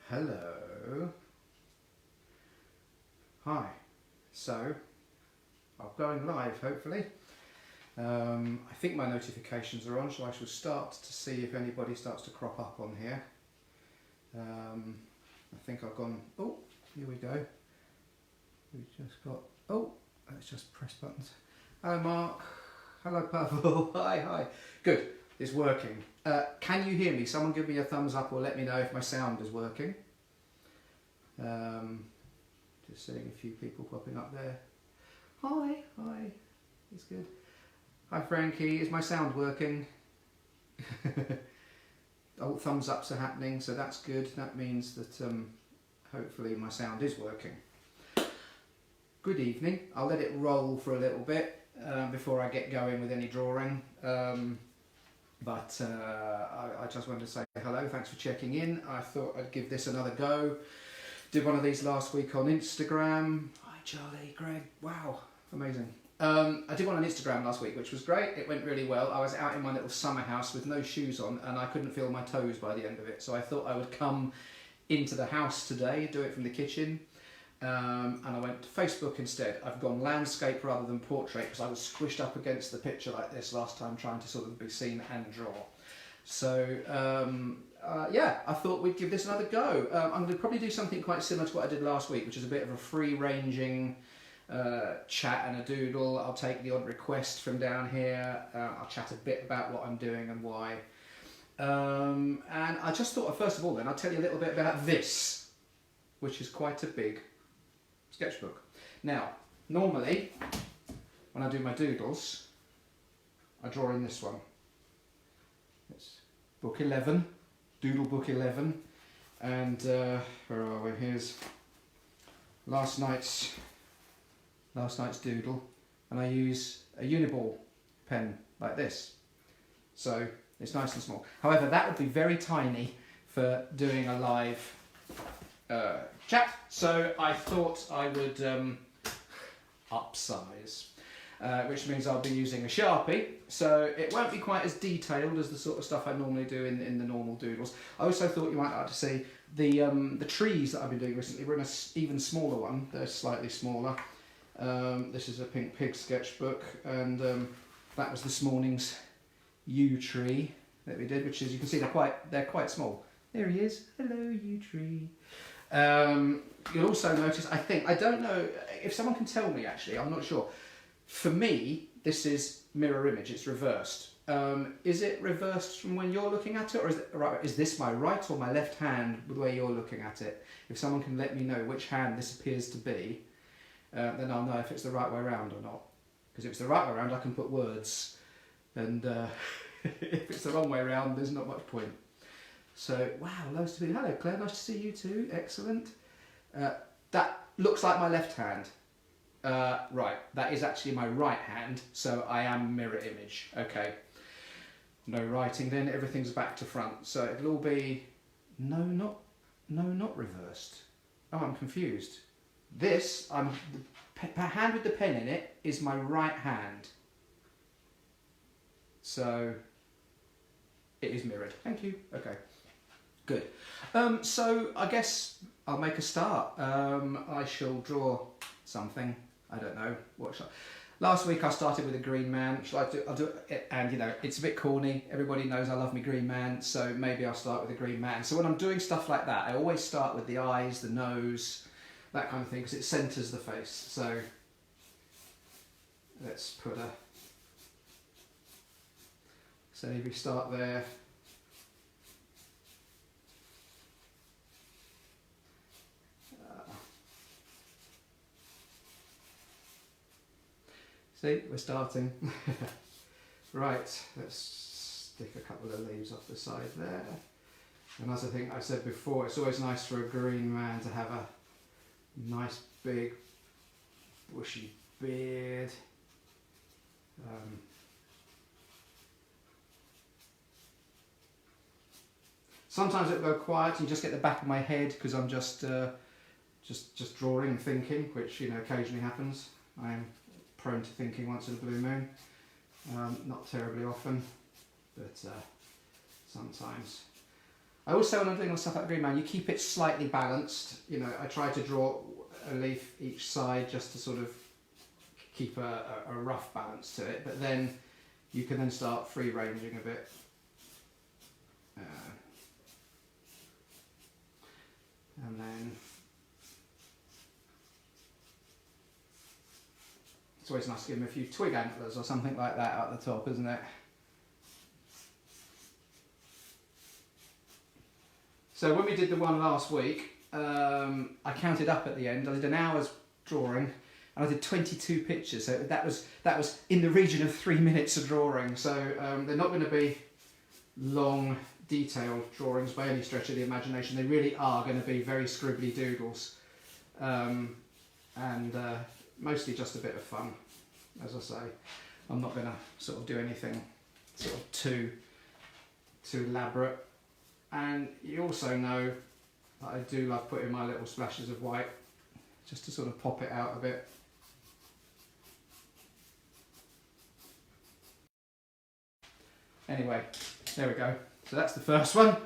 Hello. Hi. So, I'm going live hopefully. I think my notifications are on, so I shall start to see if anybody starts to crop up on here. I think I've gone, oh, here we go. We've just got, oh, let's just press buttons. Hello Mark, hello Pavel, hi. Good, it's working. Can you hear me? Someone give me a thumbs up or let me know if my sound is working. Just seeing a few people popping up there. Hi, it's good. Hi Frankie, is my sound working? Oh, thumbs ups are happening, so that's good. That means that hopefully my sound is working. Good evening. I'll let it roll for a little bit before I get going with any drawing. But I just wanted to say hello, thanks for checking in. I thought I'd give this another go. Did one of these last week on Instagram. Hi Charlie, Greg, wow, amazing. I did one on Instagram last week, which was great. It went really well. I was out in my little summer house with no shoes on and I couldn't feel my toes by the end of it. So I thought I would come into the house today, do it from the kitchen. And I went to Facebook instead. I've gone landscape rather than portrait because I was squished up against the picture like this last time trying to sort of be seen and draw. So yeah, I thought we'd give this another go. I'm going to probably do something quite similar to what I did last week, which is a bit of a free-ranging chat and a doodle. I'll take the odd request from down here. I'll chat a bit about what I'm doing and why. And I just thought, first of all then, I'll tell you a little bit about this, which is quite a big sketchbook. Now, normally, when I do my doodles, I draw in this one. It's book 11, doodle book 11, and where are we? Here's last night's doodle, and I use a uniball pen like this, so it's nice and small. However, that would be very tiny for doing a live chat, so I thought I would upsize, which means I'll be using a Sharpie, so it won't be quite as detailed as the sort of stuff I normally do in the normal doodles. I also thought you might like to see the trees that I've been doing recently. We're in an even smaller one, they're slightly smaller. This is a pink pig sketchbook, and that was this morning's yew tree that we did, which is, you can see they're quite small. There he is. Hello, yew tree. You'll also notice, I don't know if someone can tell me actually, I'm not sure. For me, this is mirror image, it's reversed. Is it reversed from when you're looking at it, or is this my right or my left hand the way you're looking at it? If someone can let me know which hand this appears to be, then I'll know if it's the right way around or not. Because if it's the right way around, I can put words, and if it's the wrong way around, there's not much point. So, wow, nice to be. Hello Claire, nice to see you too, excellent. That looks like my left hand. Right, that is actually my right hand, so I am mirror image. Okay, no writing then, everything's back to front. So it'll all be, no, not reversed. Oh, I'm confused. This, the hand with the pen in it is my right hand. So it is mirrored. Thank you. Okay, good. So I guess I'll make a start. I shall draw something. I don't know what shall. Last week I started with a green man. I'll do it, and you know it's a bit corny. Everybody knows I love me green man, so maybe I'll start with a green man. So when I'm doing stuff like that, I always start with the eyes, the nose, that kind of thing, because it centres the face. So let's put a. So if we start there. See, we're starting. Right, let's stick a couple of leaves off the side there. And as I think I said before, it's always nice for a green man to have a nice big bushy beard. Sometimes it'll go quiet, you just get the back of my head because I'm just drawing and thinking, which you know occasionally happens. I am prone to thinking once in a blue moon. Not terribly often, but sometimes. I also, when I'm doing stuff like the Green Man, you keep it slightly balanced. You know, I try to draw a leaf each side just to sort of keep a rough balance to it, but then you can then start free ranging a bit. And then it's always nice to give them a few twig antlers or something like that at the top, isn't it? So when we did the one last week, I counted up at the end. I did an hour's drawing and I did 22 pictures. So that was in the region of 3 minutes of drawing. So they're not going to be long, detailed drawings by any stretch of the imagination. They really are going to be very scribbly doodles, and mostly just a bit of fun. As I say, I'm not going to sort of do anything sort of too elaborate. And you also know that I do love putting my little splashes of white just to sort of pop it out a bit. Anyway, there we go. So that's the first one.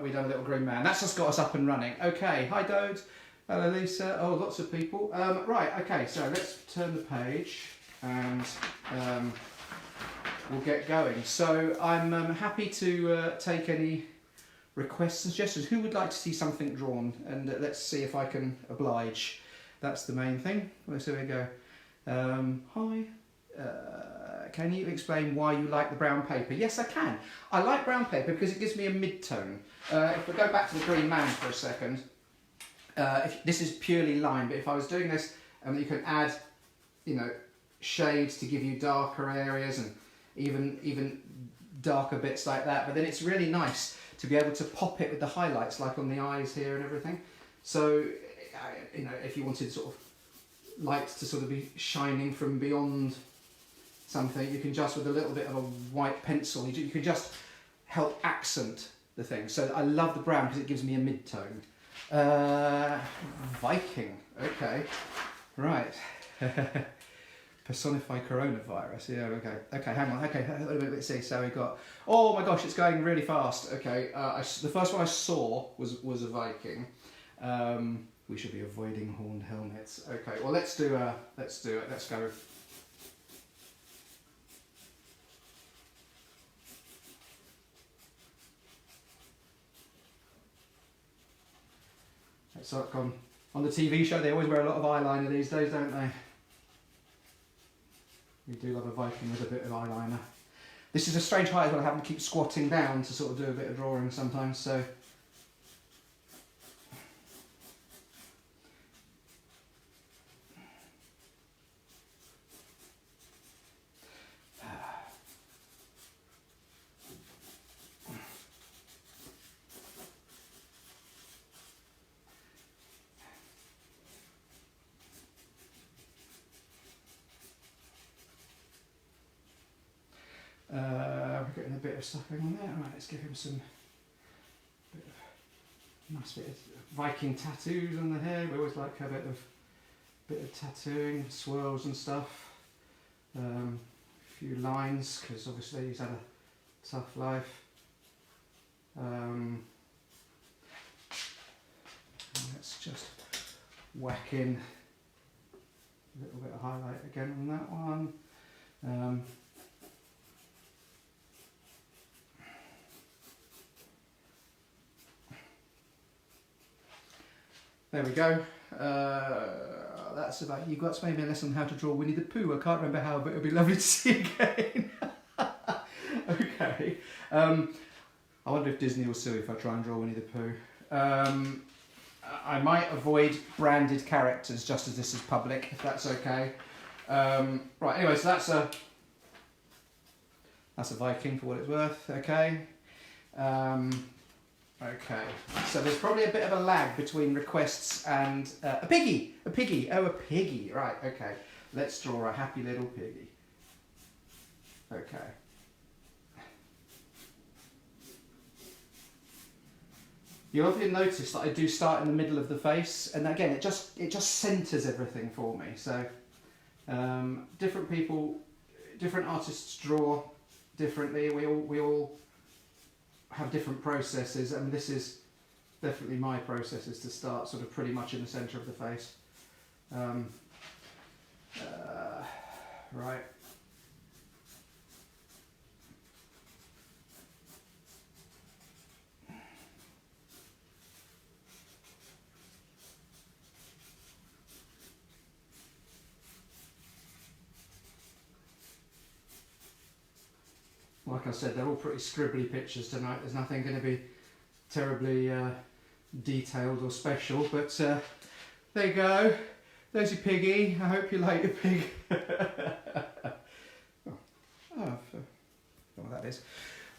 We've done a little green man. That's just got us up and running. Okay, hi Dode. Hello Lisa. Oh, lots of people. Right, okay, so let's turn the page and we'll get going. So I'm happy to take any requests and suggestions. Who would like to see something drawn? And let's see if I can oblige. That's the main thing. So here we go. Hi. Can you explain why you like the brown paper? Yes, I can. I like brown paper because it gives me a mid-tone. If we go back to the green man for a second, this is purely line, but if I was doing this, you can add, you know, shades to give you darker areas and even darker bits like that. But then it's really nice to be able to pop it with the highlights, like on the eyes here and everything. So, you know, if you wanted sort of lights to sort of be shining from beyond something, you can just, with a little bit of a white pencil, you can just help accent the thing. So I love the brown because it gives me a mid-tone. Viking, okay, right. Personify coronavirus, yeah, okay, hang on, okay, let's see, so we got, oh my gosh, it's going really fast, okay, the first one I saw was a Viking. We should be avoiding horned helmets. Okay, well let's do it, let's go. It's like on the TV show, they always wear a lot of eyeliner these days, don't they? We do love a Viking with a bit of eyeliner. This is a strange height as well, I have to keep squatting down to sort of do a bit of drawing sometimes, so. We're getting a bit of stuff going on there. Right, let's give him some nice bit of Viking tattoos on the hair. We always like a bit of tattooing, swirls and stuff. A few lines because obviously he's had a tough life. Let's just whack in a little bit of highlight again on that one. There we go. That's about, you've got to maybe a lesson on how to draw Winnie the Pooh. I can't remember how, but it'll be lovely to see again. Okay. I wonder if Disney will sue if I try and draw Winnie the Pooh. I might avoid branded characters just as this is public, if that's okay. Right, anyway, so that's a Viking for what it's worth, okay. Okay, so there's probably a bit of a lag between requests and a piggy, oh a piggy, right, okay. Let's draw a happy little piggy. Okay. You'll often notice that I do start in the middle of the face, and again, it just centres everything for me. So, different people, different artists draw differently. We all have different processes, and this is definitely my process, is to start sort of pretty much in the centre of the face. Right. Like I said, they're all pretty scribbly pictures tonight. There's nothing going to be terribly detailed or special, but there you go. There's your piggy. I hope you like your pig. Oh, I don't know what that is.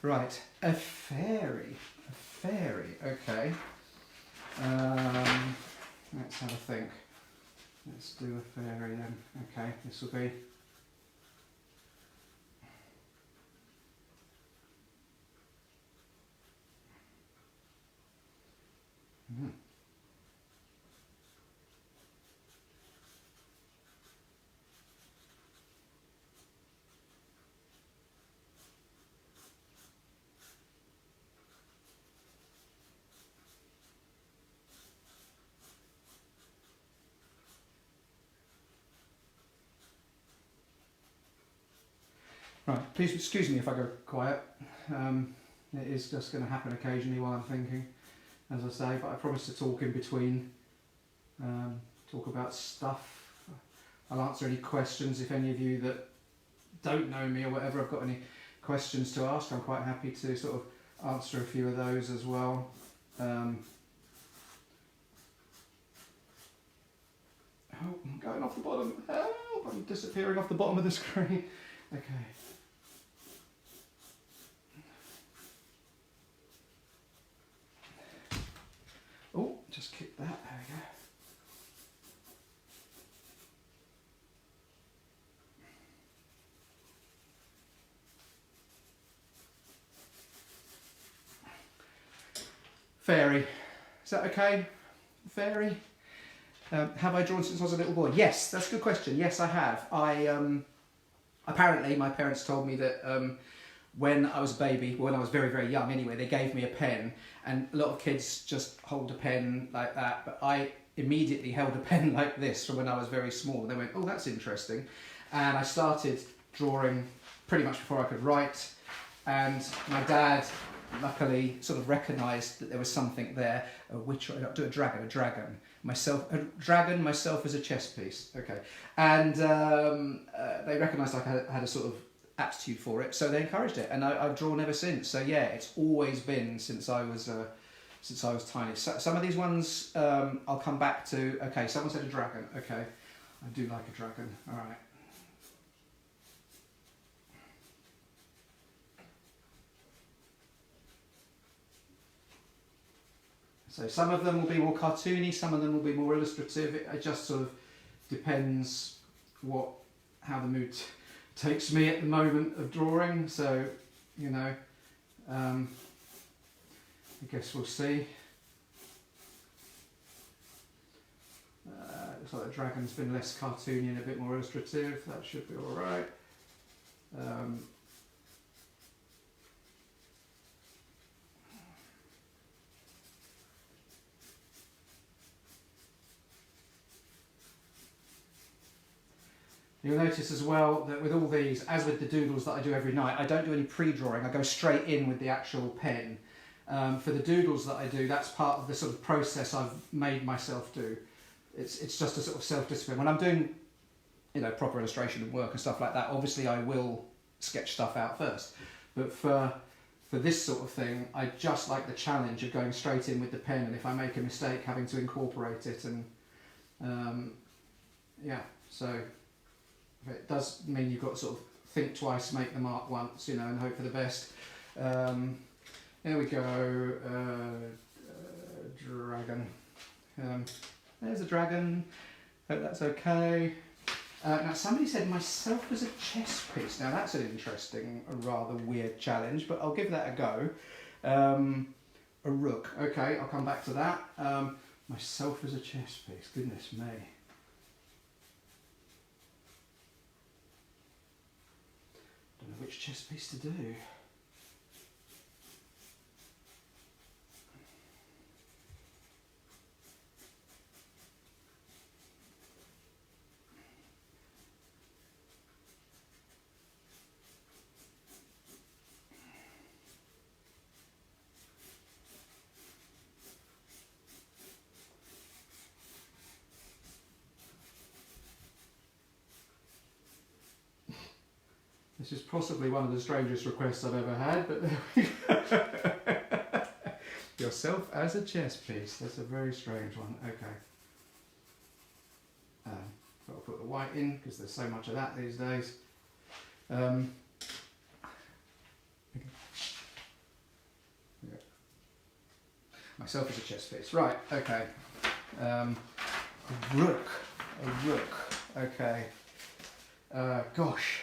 Right, a fairy. A fairy, okay. Let's have a think. Let's do a fairy then. Okay, this will be... Right, please excuse me if I go quiet. It is just going to happen occasionally while I'm thinking, as I say, but I promise to talk in between, talk about stuff. I'll answer any questions if any of you that don't know me or whatever have got any questions to ask. I'm quite happy to sort of answer a few of those as well. Oh, I'm going off the bottom. Help! I'm disappearing off the bottom of the screen. Okay. Oh, just kick that. There we go. Fairy. Is that okay? Fairy? Have I drawn since I was a little boy? Yes, that's a good question. Yes, I have. Apparently my parents told me that when I was a baby, when I was very, very young anyway, they gave me a pen, and a lot of kids just hold a pen like that, but I immediately held a pen like this from when I was very small. They went, oh, that's interesting. And I started drawing pretty much before I could write, and my dad luckily sort of recognised that there was something there. Do a dragon. Myself as a chess piece. Okay, and they recognised I had a sort of aptitude for it, so they encouraged it, and I've drawn ever since. So yeah, it's always been since I was tiny. So, some of these ones I'll come back to. Okay, someone said a dragon. Okay, I do like a dragon. All right. So some of them will be more cartoony, some of them will be more illustrative. It just sort of depends how the mood takes me at the moment of drawing. So, you know, I guess we'll see. Looks like the dragon's been less cartoony and a bit more illustrative. That should be all right. You'll notice as well that with all these, as with the doodles that I do every night, I don't do any pre-drawing. I go straight in with the actual pen. For the doodles that I do, that's part of the sort of process I've made myself do. It's just a sort of self-discipline. When I'm doing, you know, proper illustration and work and stuff like that, obviously I will sketch stuff out first. But for this sort of thing, I just like the challenge of going straight in with the pen, and if I make a mistake, having to incorporate it. And yeah, so it does mean you've got to sort of think twice, make the mark once, you know, and hope for the best. There we go. Dragon. There's a dragon. Hope that's okay. Now somebody said myself as a chess piece. Now that's an interesting, a rather weird challenge, but I'll give that a go. A rook. Okay, I'll come back to that. Myself as a chess piece. Goodness me. Don't know which chess piece to do. This is possibly one of the strangest requests I've ever had, but there we go. Yourself as a chess piece. That's a very strange one. Okay. Got to put the white in because there's so much of that these days. Okay. Yeah. Myself as a chess piece. Right. Okay. Rook. A rook. Okay. Gosh.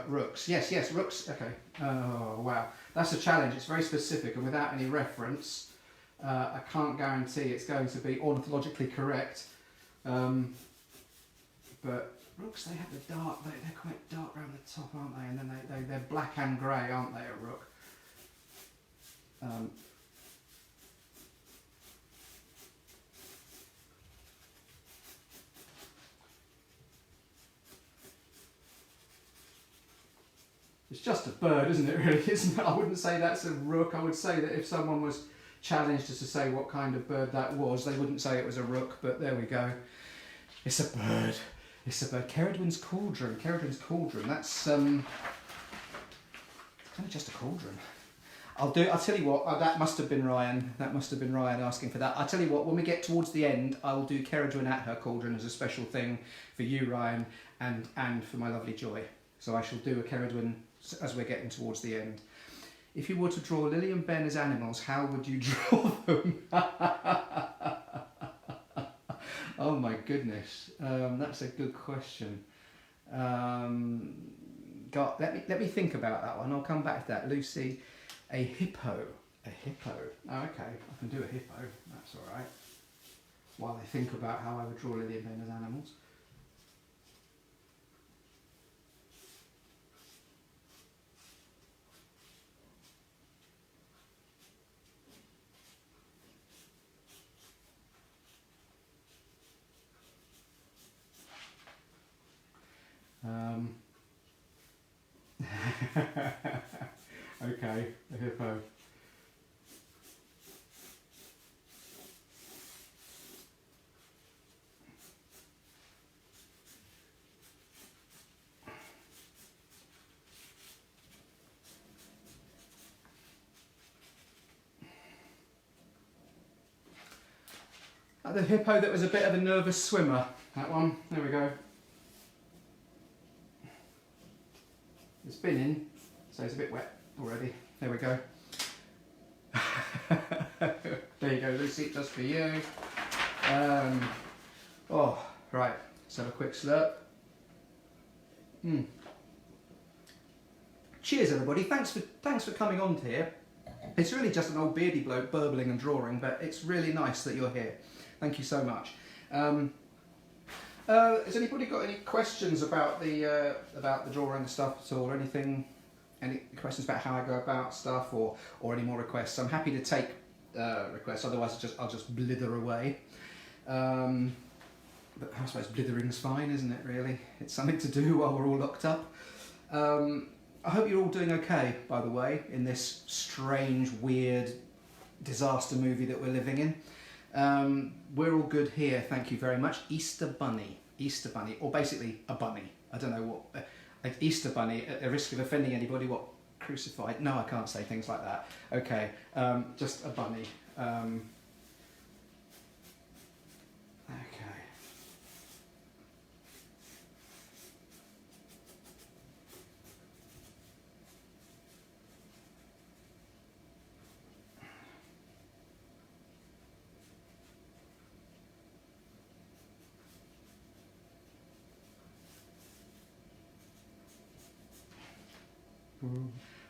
Rooks. Yes, yes, rooks. Okay. Oh, wow. That's a challenge. It's very specific, and without any reference, I can't guarantee it's going to be ornithologically correct. But rooks, they have the dark, they're quite dark around the top, aren't they? And then they're black and grey, aren't they, a rook? It's just a bird, isn't it, really, isn't it? I wouldn't say that's a rook. I would say that if someone was challenged as to say what kind of bird that was, they wouldn't say it was a rook, but there we go. It's a bird. It's a bird. Ceridwen's cauldron. Ceridwen's cauldron. That's kind of just a cauldron. I'll tell you what, that must have been Ryan. That must have been Ryan asking for that. I'll tell you what, when we get towards the end, I'll do Ceridwen at her cauldron as a special thing for you, Ryan, and for my lovely Joy. So I shall do a Ceridwen as we're getting towards the end. If you were to draw Lily and Ben as animals, how would you draw them? Oh my goodness, that's a good question. God, let me think about that one. I'll come back to that. Lucy, a hippo. A hippo. Oh, okay, I can do a hippo. That's all right. While I think about how I would draw Lily and Ben as animals. Okay, a hippo. The hippo that was a bit of a nervous swimmer, that one. There we go. It's been in, so it's a bit wet already. There we go. There you go, Lucy, just for you. Oh, right, let's have a quick slurp. Cheers, everybody. Thanks for coming on here. It's really just an old beardy bloke burbling and drawing, but it's really nice that you're here. Thank you so much. Has anybody got any questions about the drawing stuff at all, or anything? Any questions about how I go about stuff, or any more requests? I'm happy to take requests. Otherwise, I'll just blither away. But I suppose blithering's fine, isn't it? Really, it's something to do while we're all locked up. I hope you're all doing okay, by the way, in this strange, weird disaster movie that we're living in. We're all good here, thank you very much. Easter Bunny, or basically a bunny. I don't know what, Easter Bunny, at the risk of offending anybody, what, crucified? No, I can't say things like that. Okay, just a bunny. Okay.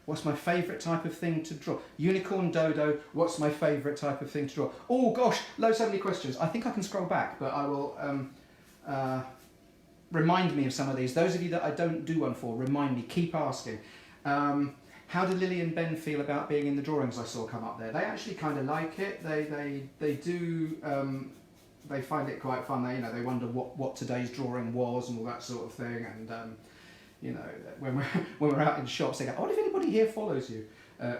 What's my favourite type of thing to draw? Unicorn dodo, what's my favourite type of thing to draw? Oh gosh, so many questions. I think I can scroll back, but I will remind me of some of these. Those of you that I don't do one for, remind me, keep asking. How do Lily and Ben feel about being in the drawings I saw come up there? They actually kind of like it. They do. They find it quite fun. They wonder what today's drawing was and all that sort of thing. And when we're out in shops, they go, "I wonder if anybody here follows you,"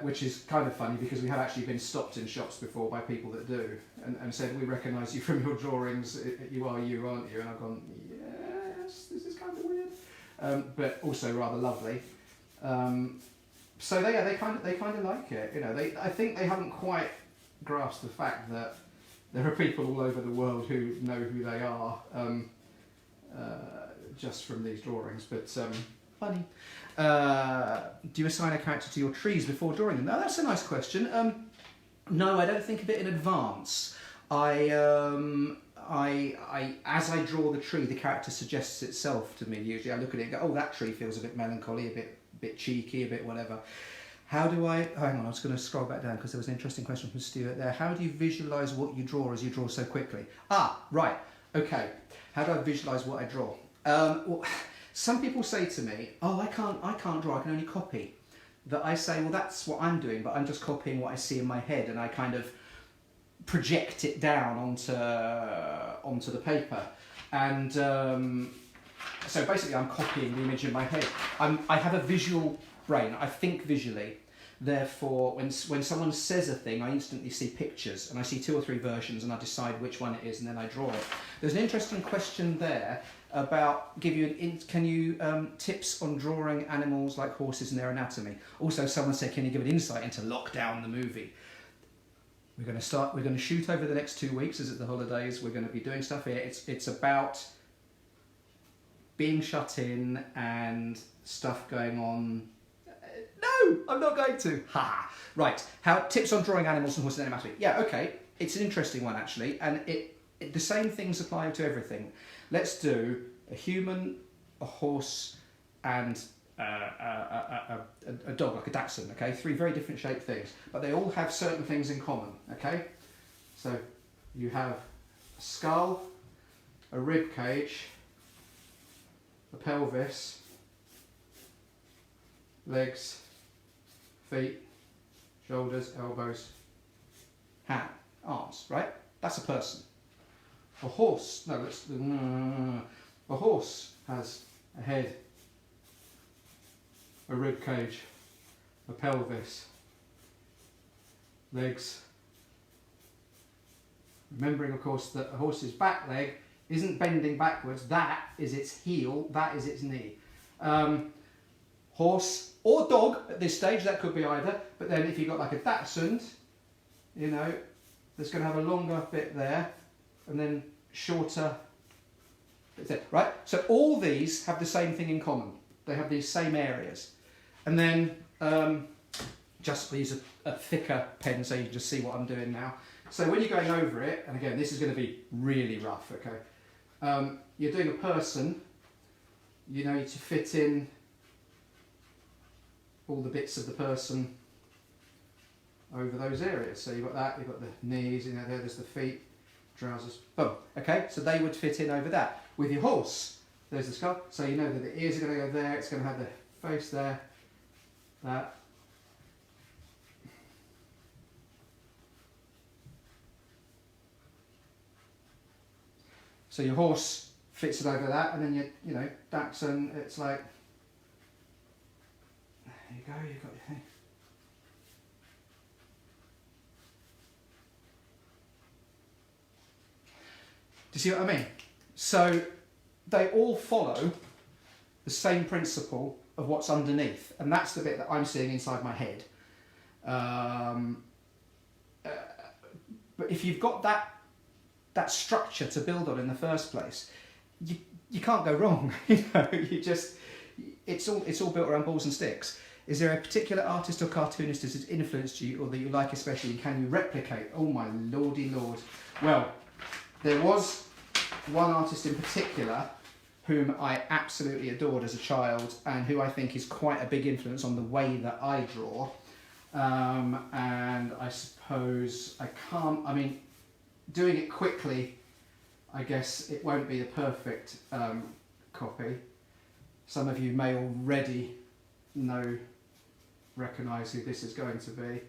which is kind of funny because we have actually been stopped in shops before by people that do and said, "We recognise you from your drawings. You are you, aren't you?" And I've gone, "Yes, this is kind of weird," but also rather lovely. So they kind of like it. You know, I think they haven't quite grasped the fact that there are people all over the world who know who they are just from these drawings. But funny. Do you assign a character to your trees before drawing them? No, that's a nice question. No, I don't think of it in advance. As I draw the tree, the character suggests itself to me. Usually, I look at it and go, "Oh, that tree feels a bit melancholy, a bit cheeky, a bit whatever." How do I? Hang on, I was going to scroll back down because there was an interesting question from Stuart there. How do you visualise what you draw as you draw so quickly? Ah, right. Okay. How do I visualise what I draw? Well, some people say to me, "Oh, I can't draw. I can only copy." That I say, well, that's what I'm doing, but I'm just copying what I see in my head, and I kind of project it down onto the paper. And so basically, I'm copying the image in my head. I have a visual brain. I think visually. Therefore, when someone says a thing, I instantly see pictures, and I see 2 or 3 versions, and I decide which one it is, and then I draw it. There's an interesting question there about can you tips on drawing animals like horses and their anatomy. Also, someone said, can you give an insight into Lockdown the movie? We're going to shoot over the next 2 weeks as at the holidays. We're going to be doing stuff here. It's about being shut in and stuff going on. No, I'm not going to. Ha! Right. Tips on drawing animals and horses and anatomy. Yeah, okay. It's an interesting one actually, and the same things apply to everything. Let's do a human, a horse, and a dog, like a dachshund. Okay, 3 very different shaped things, but they all have certain things in common. Okay, so you have a skull, a rib cage, a pelvis, legs, feet, shoulders, elbows, hand, arms. Right? That's a person. A horse. A horse has a head, a rib cage, a pelvis, legs. Remembering, of course, that a horse's back leg isn't bending backwards. That is its heel. That is its knee. Horse or dog at this stage, that could be either. But then if you've got like a dachshund, you know, that's going to have a longer bit there and then shorter bits there, right? So all these have the same thing in common. They have these same areas. And then just use a thicker pen so you can just see what I'm doing now. So when you're going over it, and again, this is going to be really rough, okay? You're doing a person, you know, to fit in all the bits of the person over those areas. So you've got that, you've got the knees, you know, there's the feet, trousers, boom. Okay, so they would fit in over that. With your horse, there's the skull, so you know that the ears are going to go there, it's going to have the face there, that. So your horse fits it over that, and then you know, dachshund, it's like, there you go, you've got your thing. Do you see what I mean? So they all follow the same principle of what's underneath, and that's the bit that I'm seeing inside my head. But if you've got that structure to build on in the first place, you can't go wrong. You know, it's all built around balls and sticks. Is there a particular artist or cartoonist that has influenced you, or that you like especially? Can you replicate? Oh my lordy lord! Well, there was one artist in particular whom I absolutely adored as a child, and who I think is quite a big influence on the way that I draw. And I suppose I mean, doing it quickly, I guess it won't be the perfect copy. Some of you may already recognise who this is going to be.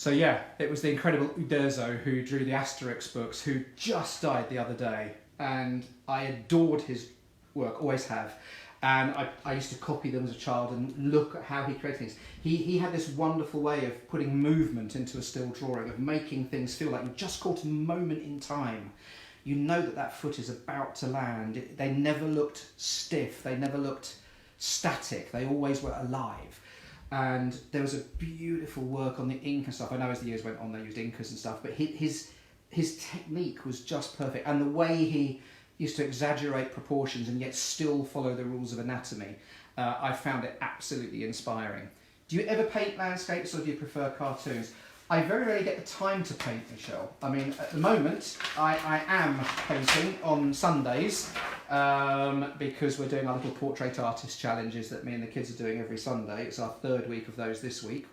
So yeah, it was the incredible Uderzo who drew the Asterix books, who just died the other day, and I adored his work, always have. And I used to copy them as a child and look at how he created things. He had this wonderful way of putting movement into a still drawing, of making things feel like you just caught a moment in time. You know that that foot is about to land. They never looked stiff, they never looked static, they always were alive. And there was a beautiful work on the ink and stuff. I know as the years went on they used inkers and stuff, but his technique was just perfect. And the way he used to exaggerate proportions and yet still follow the rules of anatomy, I found it absolutely inspiring. Do you ever paint landscapes or do you prefer cartoons? I very rarely get the time to paint, Michelle. I mean, at the moment, I am painting on Sundays because we're doing our little portrait artist challenges that me and the kids are doing every Sunday. It's our third week of those this week.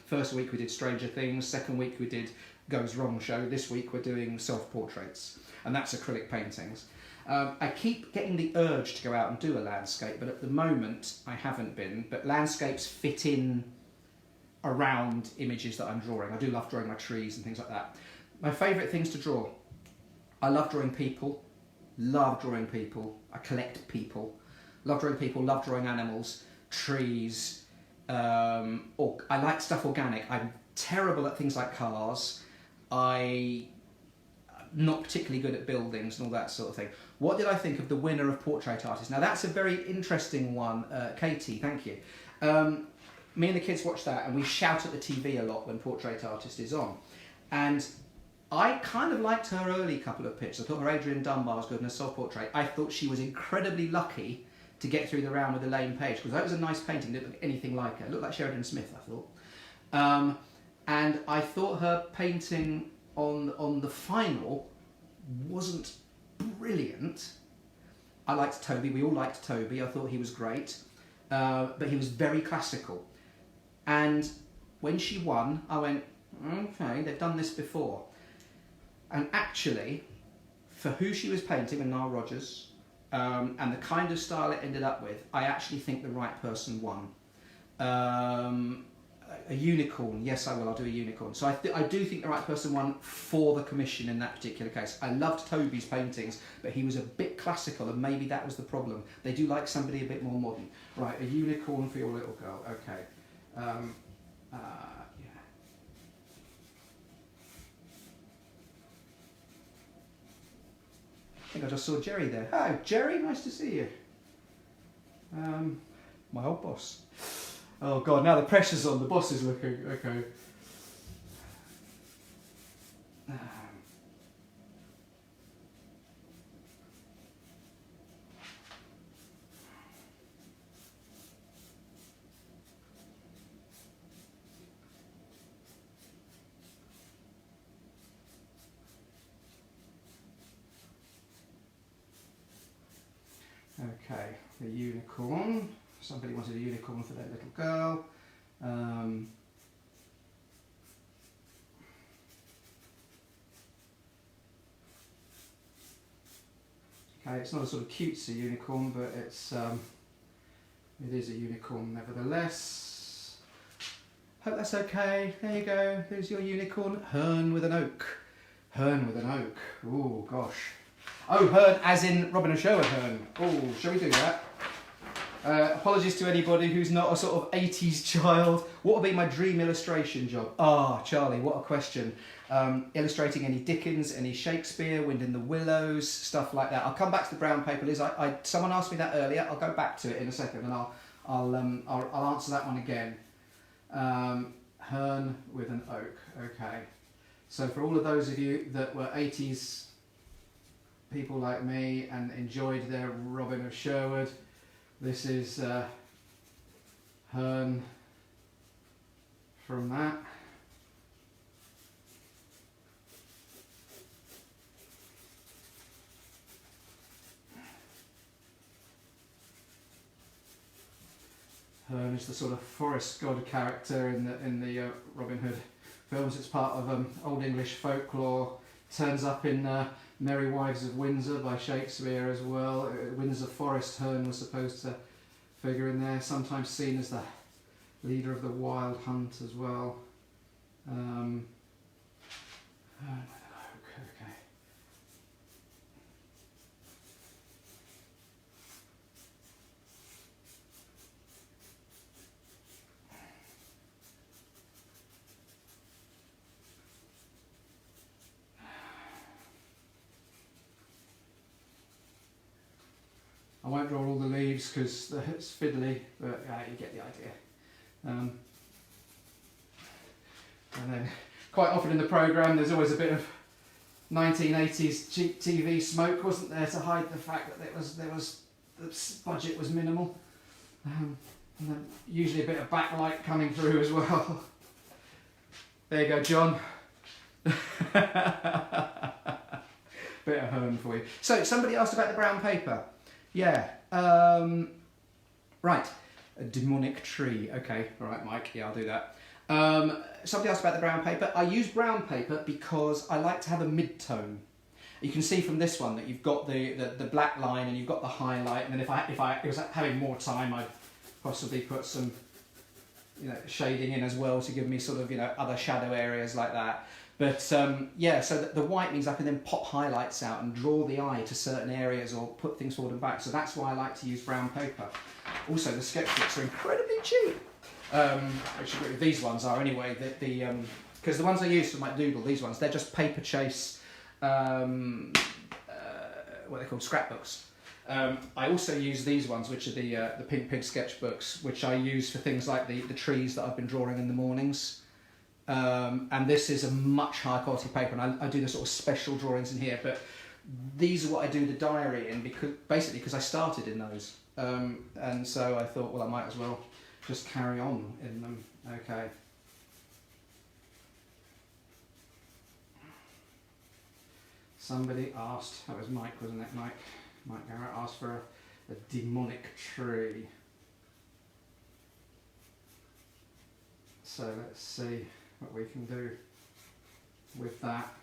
First week we did Stranger Things, second week we did Goes Wrong Show. This week we're doing self-portraits, and that's acrylic paintings. I keep getting the urge to go out and do a landscape, but at the moment I haven't been. But landscapes fit in around images that I'm drawing. I do love drawing my trees and things like that. My favourite things to draw. I love drawing people. Love drawing people. I collect people. Love drawing people, love drawing animals, trees. I like stuff organic. I'm terrible at things like cars. I'm not particularly good at buildings and all that sort of thing. What did I think of the winner of Portrait Artist? Now that's a very interesting one, Katie, thank you. Me and the kids watch that and we shout at the TV a lot when Portrait Artist is on. And I kind of liked her early couple of pictures. I thought her Adrian Dunbar was good in her self-portrait. I thought she was incredibly lucky to get through the round with Elaine Page, because that was a nice painting, didn't look anything like her. It looked like Sheridan Smith, I thought. And I thought her painting on the final wasn't brilliant. I liked Toby, we all liked Toby, I thought he was great, but he was very classical. And when she won, I went, okay, they've done this before. And actually, for who she was painting, and Nile Rodgers, and the kind of style it ended up with, I actually think the right person won. A unicorn, yes I will, I'll do a unicorn. So I do think the right person won for the commission in that particular case. I loved Toby's paintings, but he was a bit classical and maybe that was the problem. They do like somebody a bit more modern. Right, a unicorn for your little girl, okay. Yeah. I think I just saw Jerry there. Hi, Jerry, nice to see you. My old boss. Oh God, now the pressure's on, the boss is looking, okay. Okay, the unicorn. Somebody wanted a unicorn for their little girl. Okay, it's not a sort of cutesy unicorn, but it is a unicorn nevertheless. Hope that's okay. There you go. There's your unicorn. Hern with an oak. Hern with an oak. Oh gosh. Oh, Hern as in Robin and Sherwood Hern. Oh, shall we do that? Apologies to anybody who's not a sort of 80s child. What would be my dream illustration job? Ah, Charlie, what a question. Illustrating any Dickens, any Shakespeare, Wind in the Willows, stuff like that. I'll come back to the brown paper, Liz. Someone asked me that earlier. I'll go back to it in a second and I'll answer that one again. Hern with an oak. Okay. So for all of those of you that were 80s people like me and enjoyed their Robin of Sherwood, this is Hern from that. Hern is the sort of forest god character in the Robin Hood films. It's part of Old English folklore. Turns up in Merry Wives of Windsor by Shakespeare as well. Windsor Forest, Hern was supposed to figure in there. Sometimes seen as the leader of the Wild Hunt as well. Okay. I won't draw all the leaves because it's fiddly, but you get the idea. And then quite often in the programme there's always a bit of 1980s cheap TV smoke, wasn't there, to hide the fact that the budget was minimal. And then usually a bit of backlight coming through as well. There you go, John. Bit of home for you. So somebody asked about the brown paper. Yeah. Right. A demonic tree. Okay. All right, Mike. Yeah, I'll do that. Somebody asked about the brown paper. I use brown paper because I like to have a mid-tone. You can see from this one that you've got the black line and you've got the highlight. And then if I was having more time, I'd possibly put some, shading in as well to give me sort of, other shadow areas like that. But yeah, so the white means I can then pop highlights out and draw the eye to certain areas or put things forward and back. So that's why I like to use brown paper. Also, the sketchbooks are incredibly cheap. Actually, these ones are anyway. Because the ones I use for my doodle, these ones, they're just paper chase, what they're called, scrapbooks. I also use these ones, which are the Pink Pig sketchbooks, which I use for things like the trees that I've been drawing in the mornings. And this is a much higher quality paper, and I do the sort of special drawings in here, but these are what I do the diary in, because I started in those. And so I thought, well, I might as well just carry on in them. Okay. Somebody asked, that was Mike, wasn't it? Mike Garrett asked for a demonic tree. So let's see what we can do with that.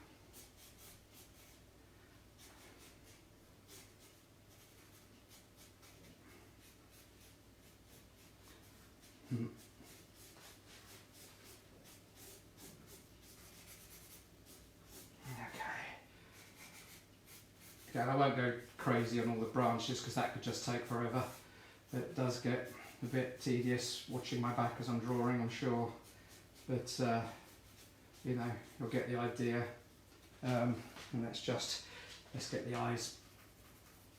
Okay, I won't go crazy on all the branches because that could just take forever. It does get a bit tedious watching my back as I'm drawing, I'm sure. But, you'll get the idea. And let's get the eyes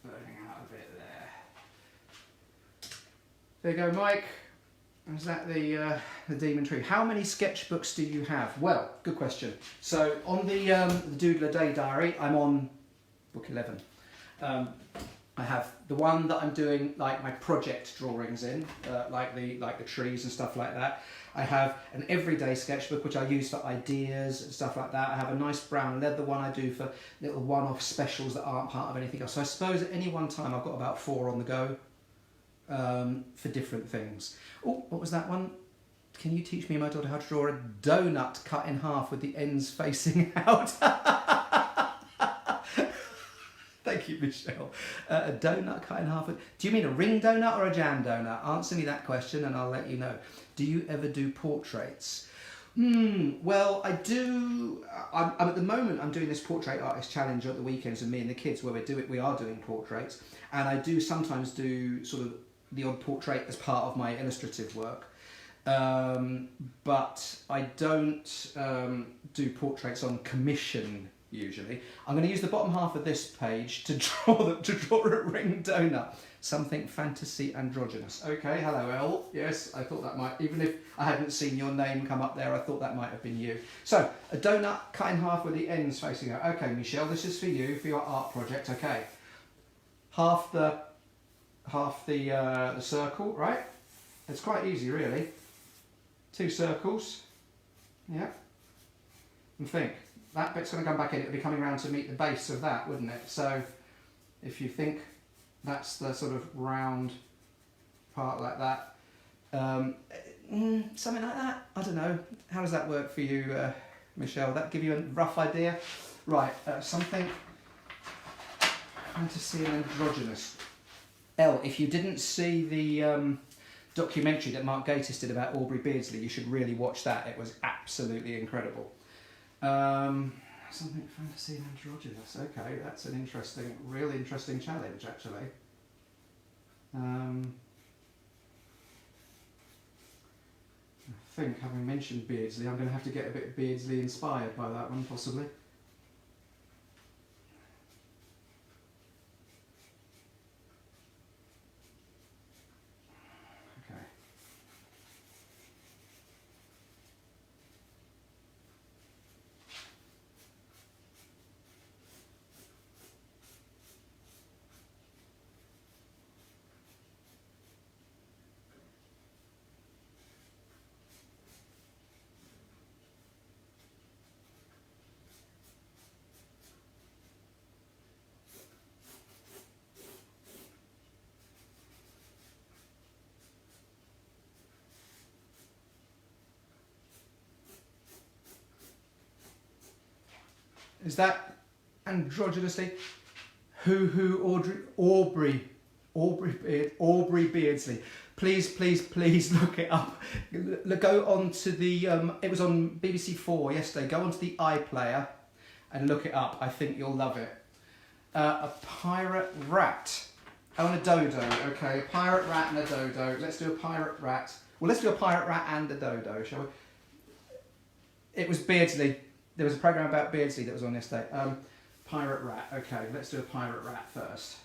burning out a bit there. There you go, Mike. Is that the demon tree? How many sketchbooks do you have? Well, good question. So on the Doodle a Day diary, I'm on book 11. I have the one that I'm doing like my project drawings in, like the trees and stuff like that. I have an everyday sketchbook which I use for ideas and stuff like that. I have a nice brown leather one I do for little one-off specials that aren't part of anything else. So I suppose at any one time I've got about 4 on the go for different things. Oh, what was that one? Can you teach me and my daughter how to draw a donut cut in half with the ends facing out? Thank you, Michelle. A donut cut in half. Do you mean a ring donut or a jam donut? Answer me that question and I'll let you know. Do you ever do portraits? Well, I do. I'm at the moment, I'm doing this portrait artist challenge at the weekends with me and the kids where we are doing portraits. And I do sometimes do sort of the odd portrait as part of my illustrative work. But I don't do portraits on commission usually. I'm going to use the bottom half of this page to draw a ring donut. Something fantasy androgynous. Okay, hello Elle. Yes, I thought that might, even if I hadn't seen your name come up there, I thought that might have been you. So, a donut cut in half with the ends facing out. Okay, Michelle, this is for you, for your art project. Okay, half the circle, right? It's quite easy, really. 2 circles. Yeah. And think. That bit's going to come back in, it'll be coming around to meet the base of that, wouldn't it? So, if you think that's the sort of round part like that, something like that, I don't know. How does that work for you, Michelle? That give you a rough idea? Right, something fantasy and androgynous. Elle, if you didn't see the documentary that Mark Gatiss did about Aubrey Beardsley. You should really watch that. It was absolutely incredible. Something fantasy and androgynous. Okay, that's an interesting, really interesting challenge, actually. I think, having mentioned Beardsley, I'm going to have to get a bit Beardsley inspired by that one, possibly. Okay. Is that androgynously? Aubrey Beardsley. Please look it up. Go on to the, it was on BBC 4 yesterday. Go onto the iPlayer and look it up. I think you'll love it. A pirate rat. Oh, and a dodo. Okay, a pirate rat and a dodo. Let's do a pirate rat. Well, let's do a pirate rat and a dodo, shall we? It was Beardsley. There was a programme about Beardsley that was on yesterday. Pirate rat. Okay, let's do a pirate rat first.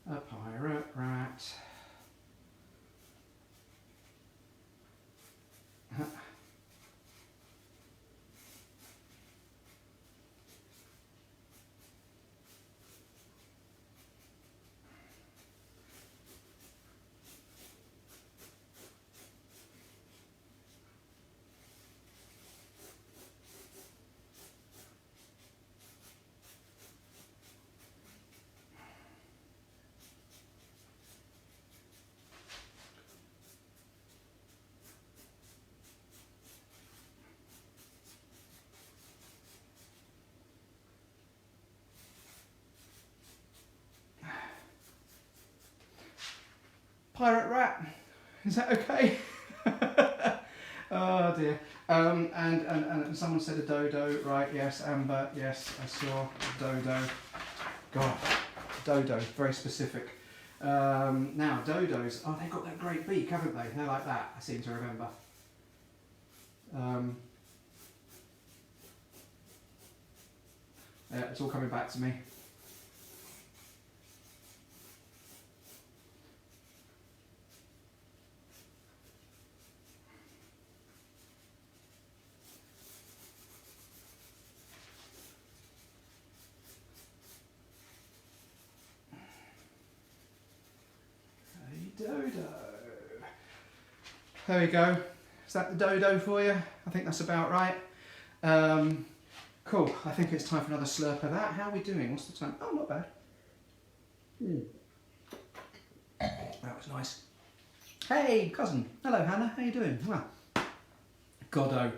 A pirate rat. Pirate rat, is that okay? Oh dear. And someone said a dodo, right? Yes, Amber. Yes, I saw a dodo. God, dodo, very specific. Now dodos. Oh, they've got that great beak, haven't they? They're like that. I seem to remember. Yeah, it's all coming back to me. Dodo. There we go. Is that the dodo for you? I think that's about right. Cool. I think it's time for another slurp of that. How are we doing? What's the time? Oh, not bad. That was nice. Hey, cousin. Hello, Hannah. How you doing? Well, Goddo.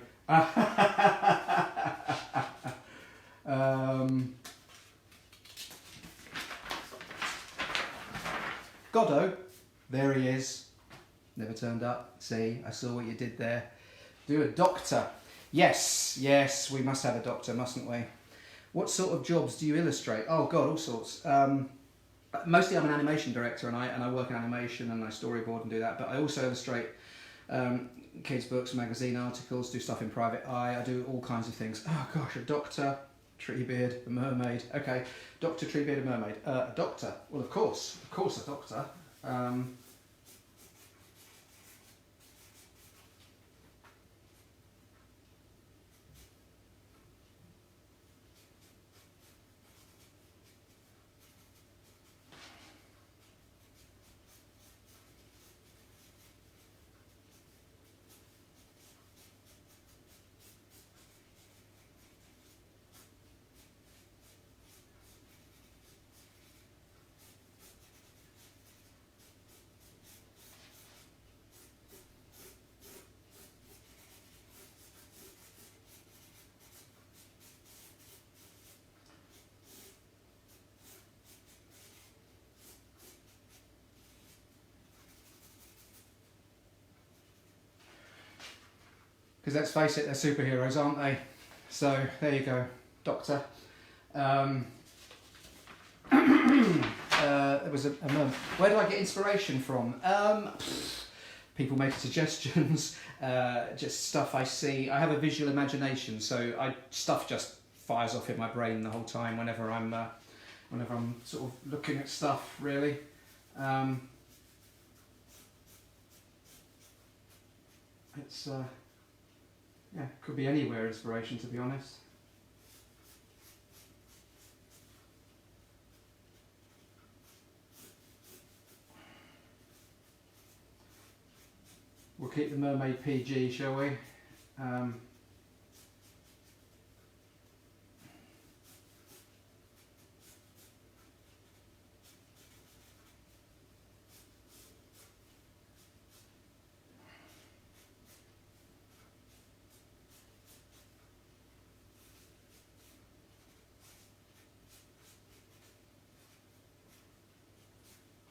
Goddo. There he is. Never turned up. See, I saw what you did there. Do a doctor. Yes, yes, we must have a doctor, mustn't we? What sort of jobs do you illustrate? Oh God, all sorts. Mostly I'm an animation director and I work in animation and I storyboard and do that, but I also illustrate kids' books, magazine articles, do stuff in private eye. I do all kinds of things. Oh gosh, a doctor, Treebeard, a mermaid. Okay, doctor, Treebeard, a mermaid. A doctor. Well, of course a doctor. because let's face it, they're superheroes, aren't they? So there you go, Doctor. There was a mermaid. Where do I get inspiration from? People make suggestions, just stuff I see. I have a visual imagination, so stuff just fires off in my brain the whole time whenever I'm sort of looking at stuff, really. It's yeah, could be anywhere inspiration, to be honest. We'll keep the mermaid PG, shall we?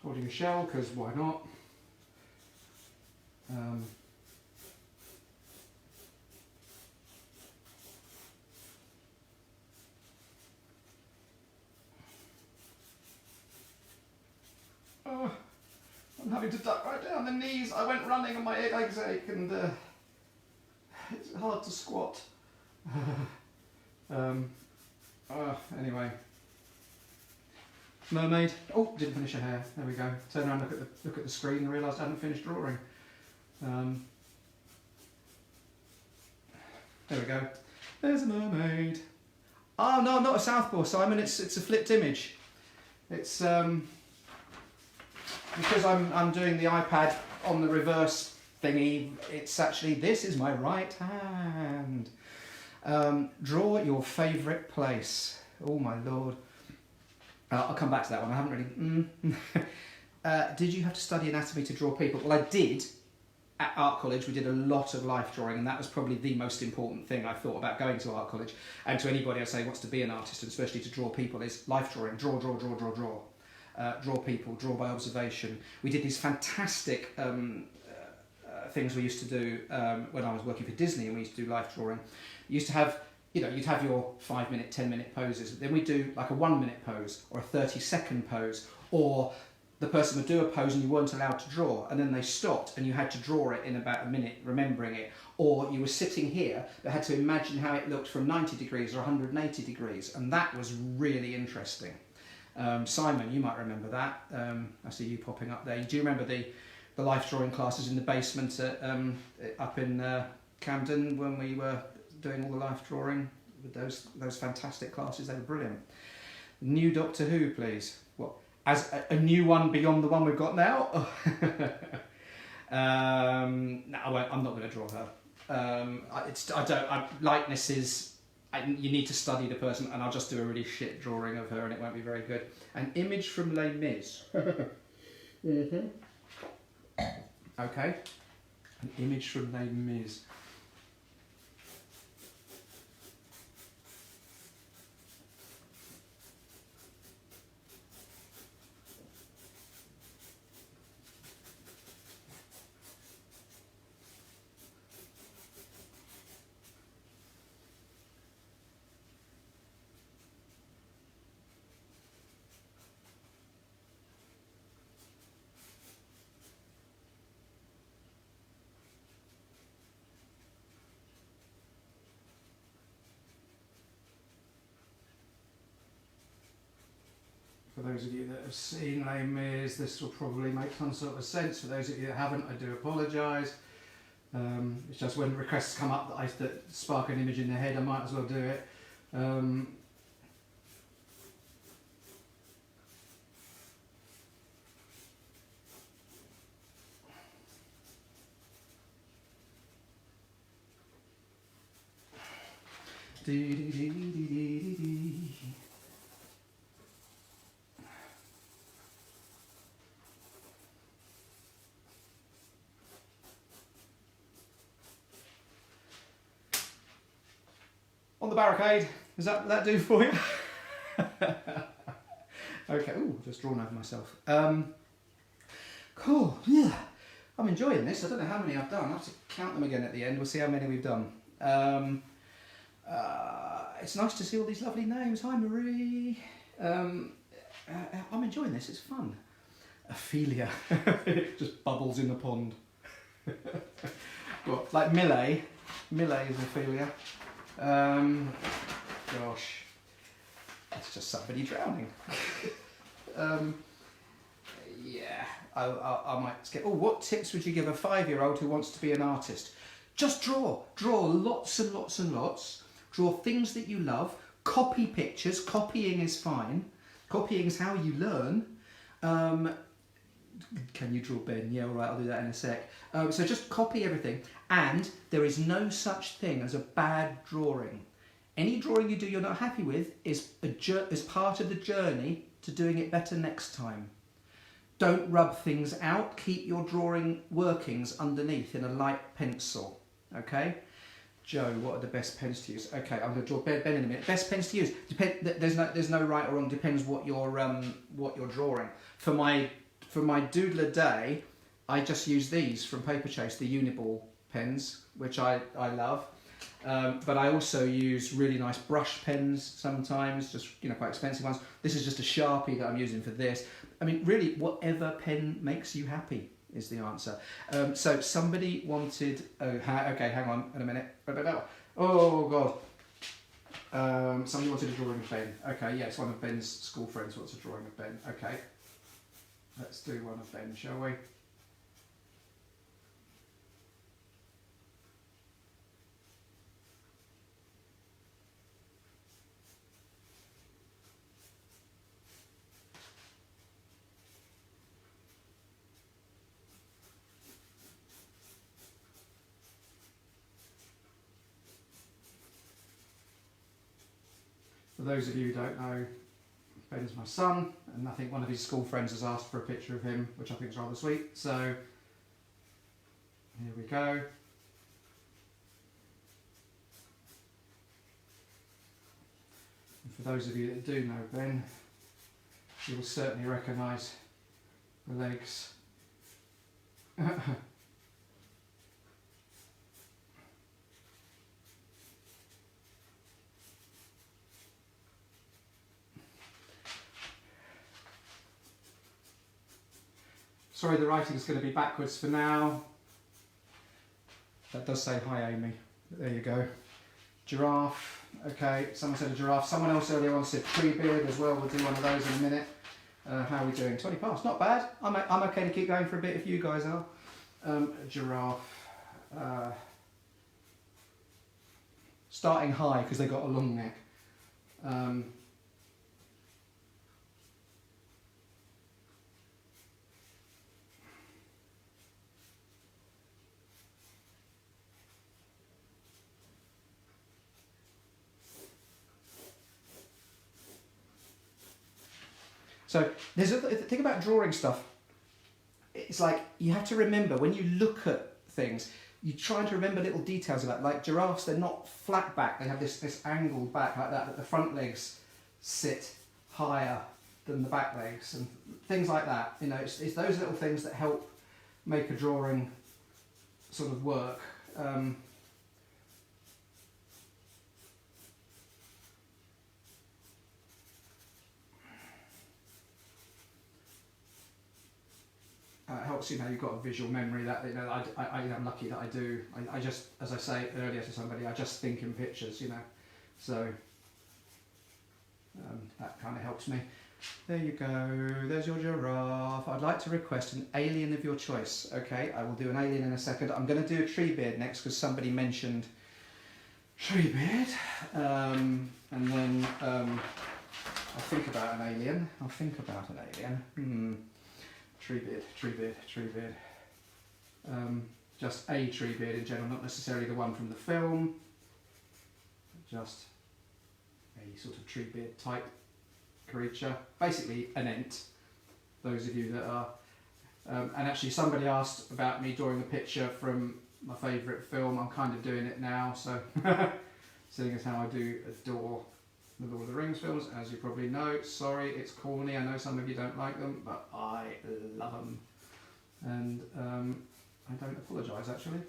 Holding a shell, because why not? Oh, I'm having to duck right down the knees. I went running and my legs ache, and it's hard to squat. Anyway. Mermaid. Oh, didn't finish her hair. There we go. Turn around, look at the screen, and realised I hadn't finished drawing. There we go. There's a mermaid. Oh no, not a southpaw, Simon. It's a flipped image. It's because I'm doing the iPad on the reverse thingy. It's actually, this is my right hand. Draw your favourite place. Oh my lord. I'll come back to that one. I haven't really... did you have to study anatomy to draw people? Well, I did. At art college, we did a lot of life drawing, and that was probably the most important thing I thought about going to art college. And to anybody I say wants to be an artist, and especially to draw people, is life drawing. Draw, draw, draw, draw, draw. Draw people, draw by observation. We did these fantastic things we used to do when I was working for Disney, and we used to do life drawing. You used to have... You know, you'd have your 5-minute, 10-minute poses. Then we'd do like a 1-minute pose or a 30-second pose, or the person would do a pose and you weren't allowed to draw, and then they stopped and you had to draw it in about a minute, remembering it. Or you were sitting here but had to imagine how it looked from 90 degrees or 180 degrees, and that was really interesting. Simon, you might remember that. I see you popping up there. Do you remember the life drawing classes in the basement at, up in Camden when we were doing all the life drawing with those fantastic classes? They were brilliant. New Doctor Who, please. What, as a new one beyond the one we've got now? No, I'm not going to draw her. Likeness is, you need to study the person, and I'll just do a really shit drawing of her and it won't be very good. An image from Les Mis. Mm-hmm. Okay. An image from Les Mis. For those of you that have seen Les Mis, this will probably make some sort of sense. For those of you that haven't, I do apologise. It's just when requests come up that spark an image in their head, I might as well do it. On the barricade, does that do for you? Okay, ooh, just drawn over myself. Cool, yeah. I'm enjoying this. I don't know how many I've done. I'll have to count them again at the end. We'll see how many we've done. It's nice to see all these lovely names. Hi, Marie. I'm enjoying this. It's fun. Ophelia. Just bubbles in the pond. Well, like Millet. Millet is Ophelia. Gosh. It's just somebody drowning. Yeah, I might skip. Oh, what tips would you give a 5-year-old who wants to be an artist? Just draw. Draw lots and lots and lots. Draw things that you love. Copy pictures. Copying is fine. Copying is how you learn. Can you draw, Ben? Yeah, all right, I'll do that in a sec. So just copy everything. And there is no such thing as a bad drawing. Any drawing you do you're not happy with is part of the journey to doing it better next time. Don't rub things out. Keep your drawing workings underneath in a light pencil. Okay? Joe, what are the best pens to use? Okay, I'm going to draw Ben in a minute. Best pens to use. There's no right or wrong. Depends what you're drawing. For my doodler day, I just use these from Paper Chase, the Uniball pens, which I love. But I also use really nice brush pens sometimes, just quite expensive ones. This is just a Sharpie that I'm using for this. I mean, really, whatever pen makes you happy is the answer. So somebody wanted. Okay, hang on in a minute. Oh God. Somebody wanted a drawing of Ben. Okay, yes, one of Ben's school friends wants a drawing of Ben. Okay, let's do one of Ben, shall we? For those of you who don't know, Ben's my son, and I think one of his school friends has asked for a picture of him, which I think is rather sweet. So, here we go. And for those of you that do know Ben, you will certainly recognise the legs. Sorry, the writing's going to be backwards for now. That does say hi, Amy. There you go. Giraffe. Okay, someone said a giraffe. Someone else earlier on said tree beard as well. We'll do one of those in a minute. How are we doing? 20 past. Not bad. I'm okay to keep going for a bit if you guys are. Giraffe. Starting high because they've got a long neck. So there's a thing about drawing stuff. It's like you have to remember when you look at things, you try to remember little details about. Like giraffes, they're not flat back. They have this angled back like that. That the front legs sit higher than the back legs and things like that. It's those little things that help make a drawing sort of work. It helps you've got a visual memory that I'm lucky that I do. I just, as I say earlier to somebody, I just think in pictures, so that kind of helps me. There you go, there's your giraffe. I'd like to request an alien of your choice. Okay, I will do an alien in a second. I'm going to do a tree beard next because somebody mentioned tree beard, and then I'll think about an alien. Tree beard. Just a tree beard in general, not necessarily the one from the film. Just a sort of tree beard type creature. Basically an ent, those of you that are. And actually somebody asked about me drawing a picture from my favourite film. I'm kind of doing it now, so seeing as how I do adore the Lord of the Rings films, as you probably know. Sorry, it's corny. I know some of you don't like them, but I love them. And I don't apologise actually.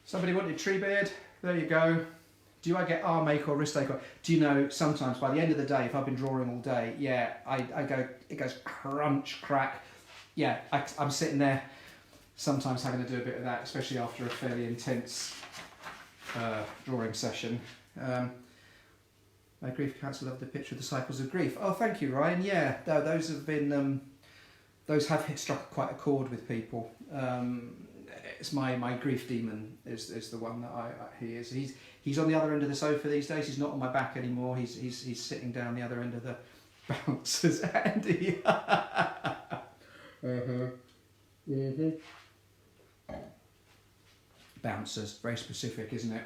Somebody wanted tree beard, there you go. Do I get arm ache or wrist ache? Do you know, sometimes by the end of the day, if I've been drawing all day, yeah, I go, it goes crunch, crack. Yeah, I'm sitting there sometimes having to do a bit of that, especially after a fairly intense drawing session. My grief counsellor loved the picture of the cycles of grief. Oh, thank you, Ryan. Yeah, those have been, those have struck quite a chord with people. It's my grief demon is the one that he is. He's on the other end of the sofa these days. He's not on my back anymore. He's sitting down the other end of the bouncers. Andy. Bouncers, very specific, isn't it?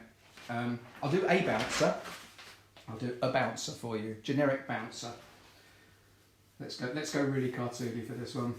I'll do a bouncer. I'll do a bouncer for you. Generic bouncer. Let's go really cartoony for this one.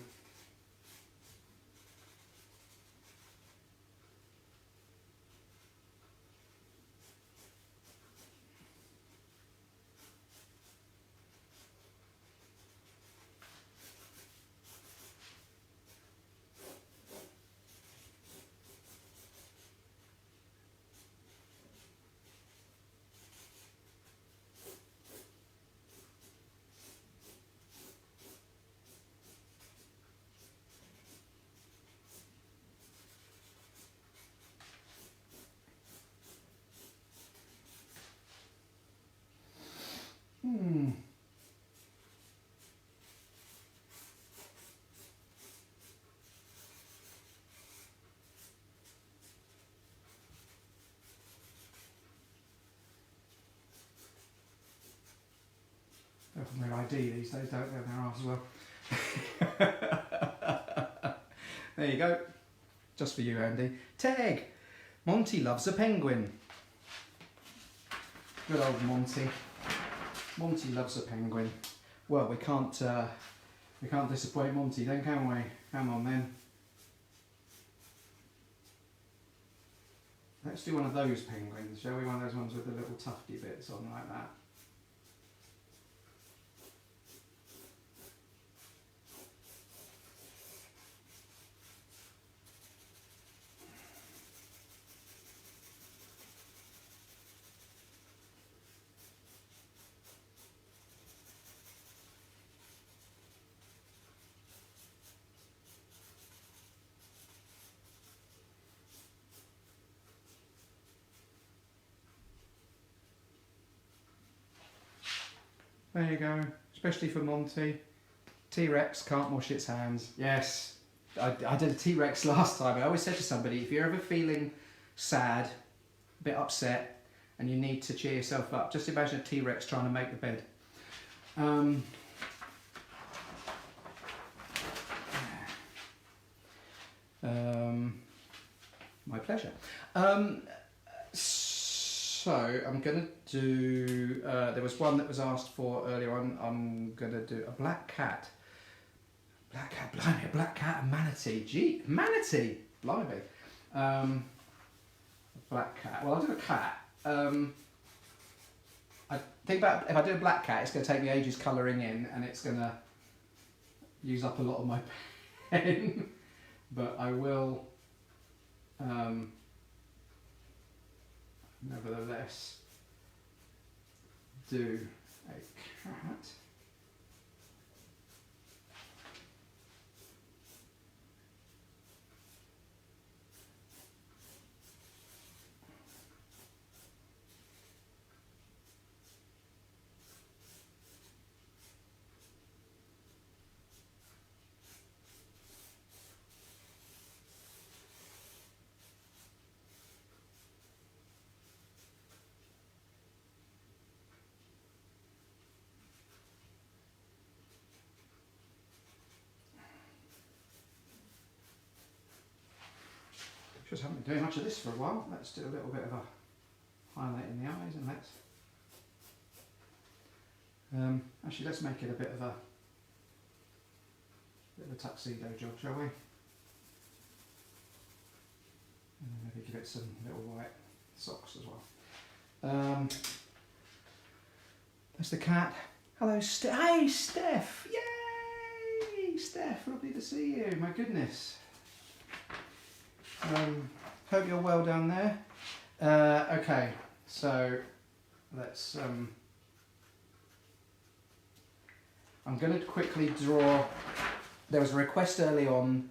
They're from their ID these days, don't they? Their arse as well. There you go. Just for you, Andy. Tag! Monty loves a penguin. Good old Monty. Monty loves a penguin. Well, we can't disappoint Monty then, can we? Come on then. Let's do one of those penguins, shall we? One of those ones with the little tufty bits on like that. There you go, especially for Monty. T-Rex can't wash its hands. Yes, I did a T-Rex last time. I always said to somebody, if you're ever feeling sad, a bit upset, and you need to cheer yourself up, just imagine a T-Rex trying to make the bed. My pleasure. So I'm going to do, there was one that was asked for earlier on, I'm going to do a black cat. Black cat, blimey, a black cat and manatee. Gee, manatee, blimey. A black cat, well I'll do a cat. I think about, if I do a black cat, it's going to take me ages colouring in and it's going to use up a lot of my pen. But I will, nevertheless, do a cat. Just haven't been doing much of this for a while. Let's do a little bit of a highlight in the eyes, and actually let's make it a bit of a tuxedo job, shall we? And maybe give it some little white socks as well. There's the cat. Hello, Hey, Steph! Yay! Steph, lovely to see you. My goodness. Hope you're well down there. Okay, so let's. I'm going to quickly draw. There was a request early on.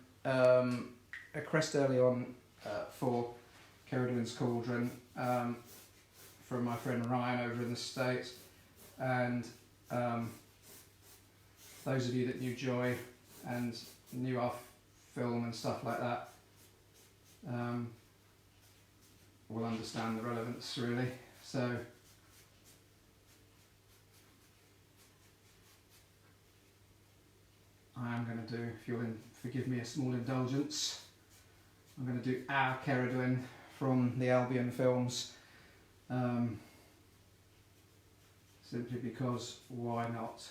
For Ceridwen's Cauldron from my friend Ryan over in the States, and those of you that knew Joy and knew our film and stuff like that will understand the relevance, really. So I am going to do, if you'll forgive me a small indulgence, I'm going to do our Ceridwen from the Albion films, simply because why not?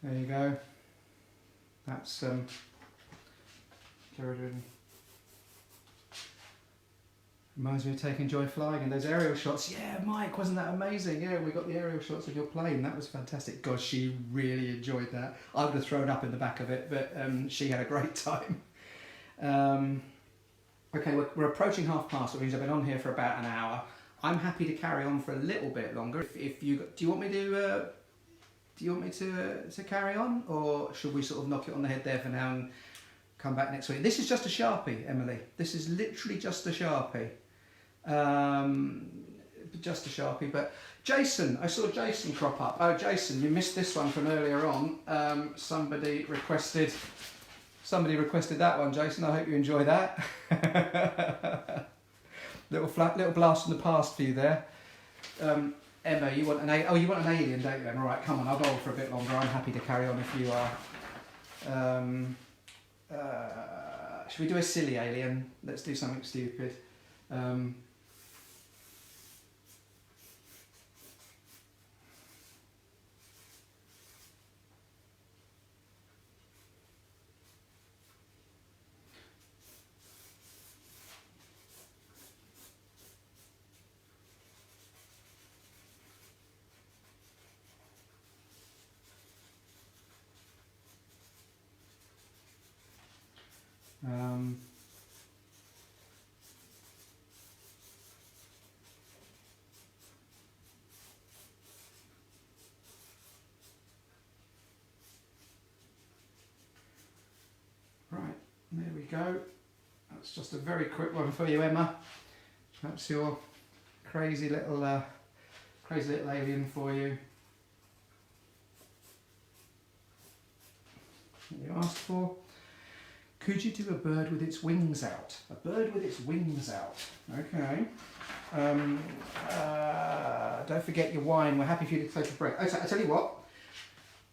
There you go. That's Ceridwen. Reminds me of taking joy flying and those aerial shots. Yeah, Mike, wasn't that amazing? Yeah, we got the aerial shots of your plane. That was fantastic. God, she really enjoyed that. I would have thrown up in the back of it, but she had a great time. Okay, we're approaching 1:30, which means I've been on here for about an hour. I'm happy to carry on for a little bit longer. If you do, you want me to? Do you want me to carry on, or should we sort of knock it on the head there for now and come back next week? This is just a Sharpie, Emily. This is literally just a Sharpie. Just a Sharpie. But Jason, I saw Jason crop up. Oh, Jason, you missed this one from earlier on. Somebody requested that one, Jason. I hope you enjoy that. little blast from the past for you there. Emma, you want an alien, don't you? All right, come on, I'll go on for a bit longer. I'm happy to carry on if you are. Should we do a silly alien? Let's do something stupid. Right, there we go. That's just a very quick one for you, Emma. That's your crazy little alien for you. That you asked for. Could you do a bird with its wings out? A bird with its wings out. Okay. Don't forget your wine. We're happy for you to take a break. I tell you what.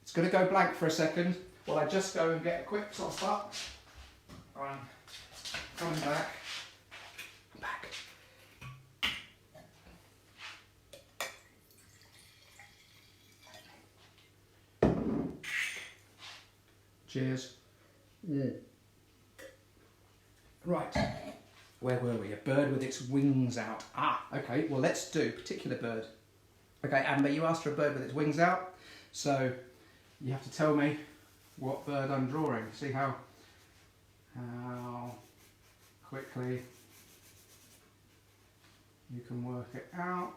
It's going to go blank for a second while I just go and get a quick top up. I'm coming back. Cheers. Right, where were we? A bird with its wings out. Ah, okay, well let's do a particular bird. Okay, Amber, you asked for a bird with its wings out, so you have to tell me what bird I'm drawing. See how quickly you can work it out.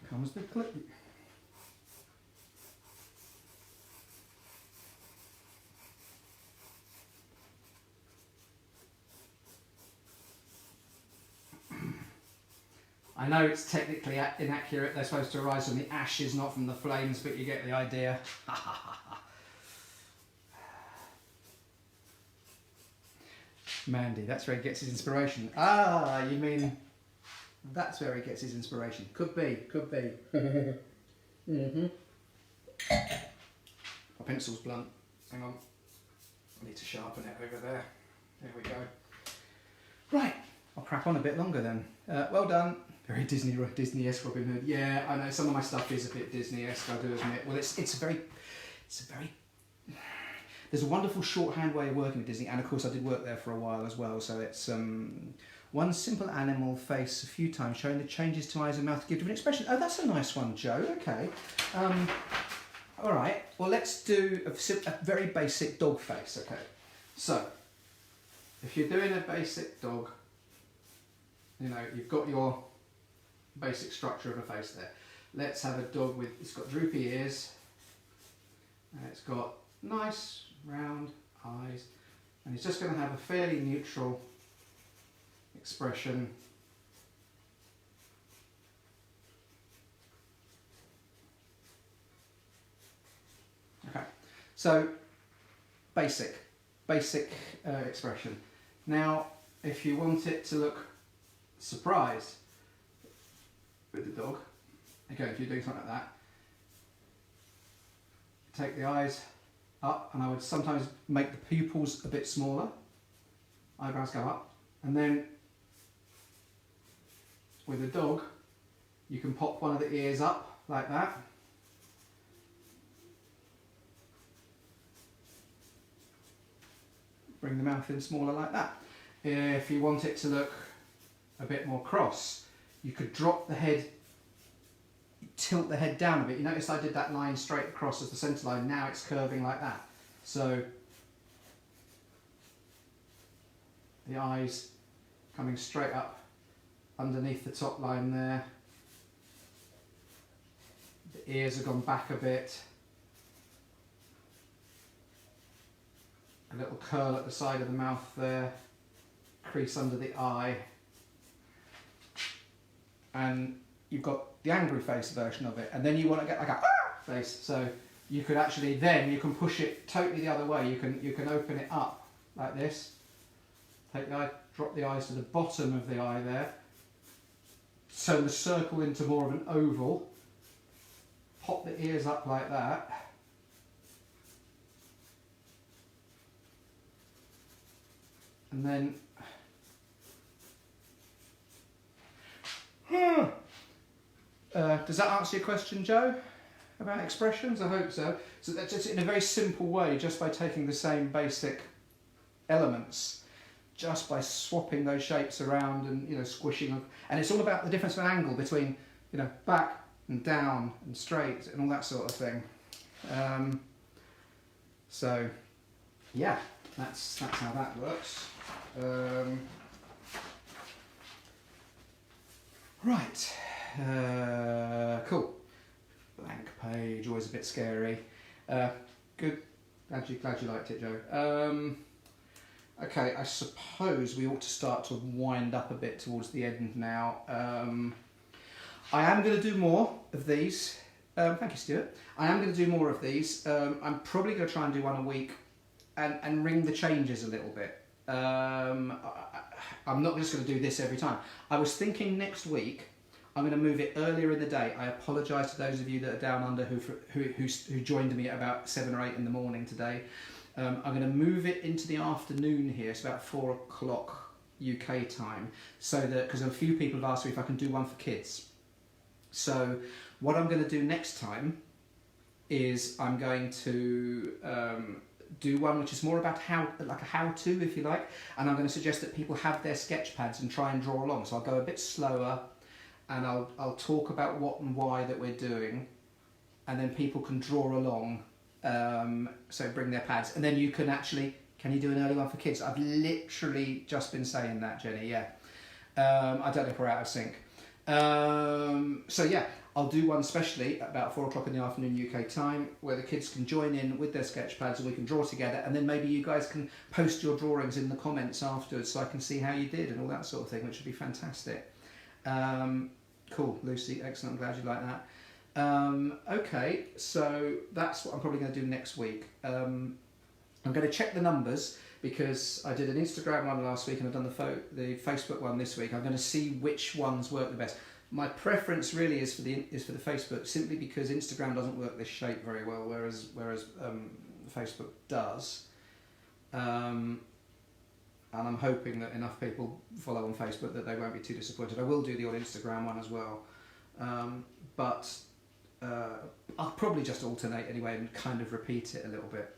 Comes the clip. I know it's technically inaccurate, they're supposed to arise from the ashes, not from the flames, but you get the idea. Mandy, that's where he gets his inspiration. Ah, you mean that's where he gets his inspiration. Could be, could be. My pencil's blunt. Hang on. I need to sharpen it over there. There we go. Right, I'll crack on a bit longer then. Well done. Very Disney-esque Robin Hood. Yeah, I know some of my stuff is a bit Disney-esque, I do admit. Well, it's a very. There's a wonderful shorthand way of working with Disney, and of course I did work there for a while as well. So it's one simple animal face a few times, showing the changes to eyes and mouth to give different expression. Oh, that's a nice one, Joe. Okay. All right. Well, let's do a very basic dog face. Okay. So, if you're doing a basic dog, you know you've got your basic structure of a face there. Let's have a dog with, it's got droopy ears, and it's got nice round eyes, and he's just going to have a fairly neutral expression. Okay, so basic expression. Now, if you want it to look surprised with the dog, again, if you're doing something like that, take the eyes up, and I would sometimes make the pupils a bit smaller, eyebrows go up, and then with the dog you can pop one of the ears up like that, bring the mouth in smaller like that. If you want it to look a bit more cross, you could drop the head, tilt the head down a bit. You notice I did that line straight across as the centre line, now it's curving like that. So the eyes coming straight up underneath the top line there. The ears have gone back a bit. A little curl at the side of the mouth there. Crease under the eye. And you've got the angry face version of it, and then you want to get like a face, so you could actually, then you can push it totally the other way. You can open it up like this, take the eye, drop the eyes to the bottom of the eye there, turn the circle into more of an oval, pop the ears up like that, and then does that answer your question, Joe, about expressions? I hope so. So that's just in a very simple way, just by taking the same basic elements, just by swapping those shapes around and, you know, squishing them. And it's all about the difference of angle between, you know, back and down and straight and all that sort of thing. So yeah, that's how that works. Right. Cool. Blank page, always a bit scary. Good. Glad you liked it, Joe. Okay, I suppose we ought to start to wind up a bit towards the end now. I am going to do more of these. Thank you, Stuart. I am going to do more of these. I'm probably going to try and do one a week, and ring the changes a little bit. I'm not just going to do this every time. I was thinking next week I'm going to move it earlier in the day. I apologise to those of you that are down under who joined me at about 7 or 8 in the morning today. I'm going to move it into the afternoon here. It's about 4 o'clock UK time, so that because a few people have asked me if I can do one for kids. So what I'm going to do next time is I'm going to do one which is more about like a how-to, if you like, and I'm going to suggest that people have their sketch pads and try and draw along. So I'll go a bit slower, and I'll talk about what and why that we're doing, and then people can draw along. So bring their pads, and then you can actually, can you do an early one for kids? I've literally just been saying that, Jenny, yeah. I don't know if we're out of sync. So yeah, I'll do one specially at about 4 o'clock in the afternoon UK time, where the kids can join in with their sketch pads and we can draw together, and then maybe you guys can post your drawings in the comments afterwards so I can see how you did and all that sort of thing, which would be fantastic. Cool, Lucy, excellent, I'm glad you like that. Okay, so that's what I'm probably going to do next week. I'm going to check the numbers, because I did an Instagram one last week and I've done the Facebook one this week. I'm going to see which ones work the best. My preference really is for the Facebook, simply because Instagram doesn't work this shape very well, whereas Facebook does. And I'm hoping that enough people follow on Facebook that they won't be too disappointed. I will do the old Instagram one as well, but I'll probably just alternate anyway and kind of repeat it a little bit.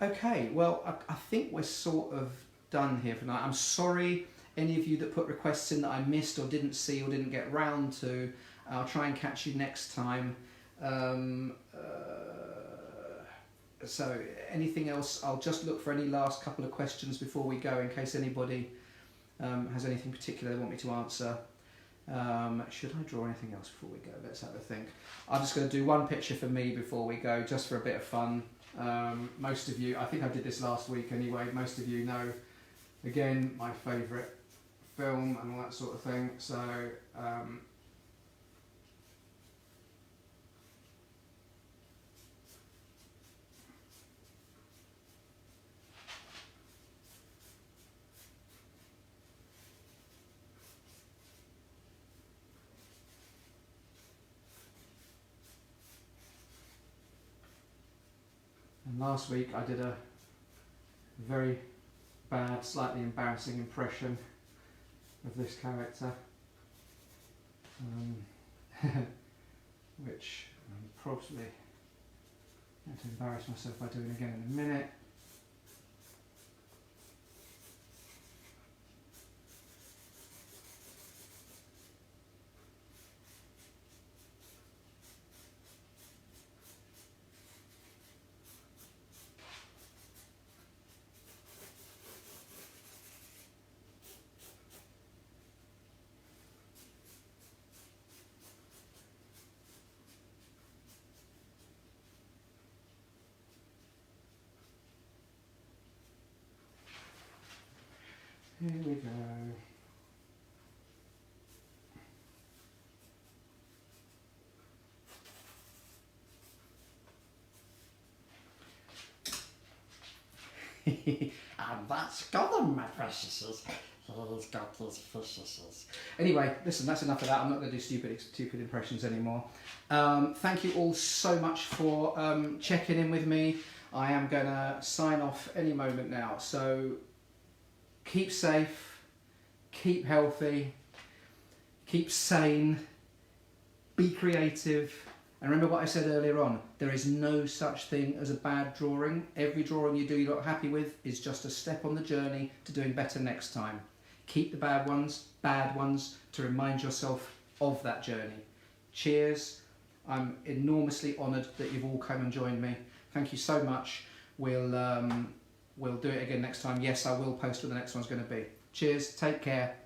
Okay, well, I think we're sort of done here for tonight. I'm sorry any of you that put requests in that I missed or didn't see or didn't get round to. I'll try and catch you next time. So anything else, I'll just look for any last couple of questions before we go, in case anybody has anything particular they want me to answer. Should I draw anything else before we go? Let's have a think. I'm just going to do one picture for me before we go, just for a bit of fun. Most of you, I think I did this last week anyway, most of you know, again, my favourite film and all that sort of thing. So and last week I did a very bad, slightly embarrassing impression of this character, which I'm probably going to embarrass myself by doing again in a minute. Here we go. And that's got them, my preciouses. He's got his fishes. Anyway, listen, that's enough of that. I'm not going to do stupid impressions anymore. Thank you all so much for checking in with me. I am going to sign off any moment now. So keep safe, keep healthy, keep sane, be creative, and remember what I said earlier on, there is no such thing as a bad drawing. Every drawing you do you're not happy with is just a step on the journey to doing better next time. Keep the bad ones to remind yourself of that journey. Cheers. I'm enormously honoured that you've all come and joined me. Thank you so much. We'll do it again next time. Yes, I will post what the next one's going to be. Cheers, take care.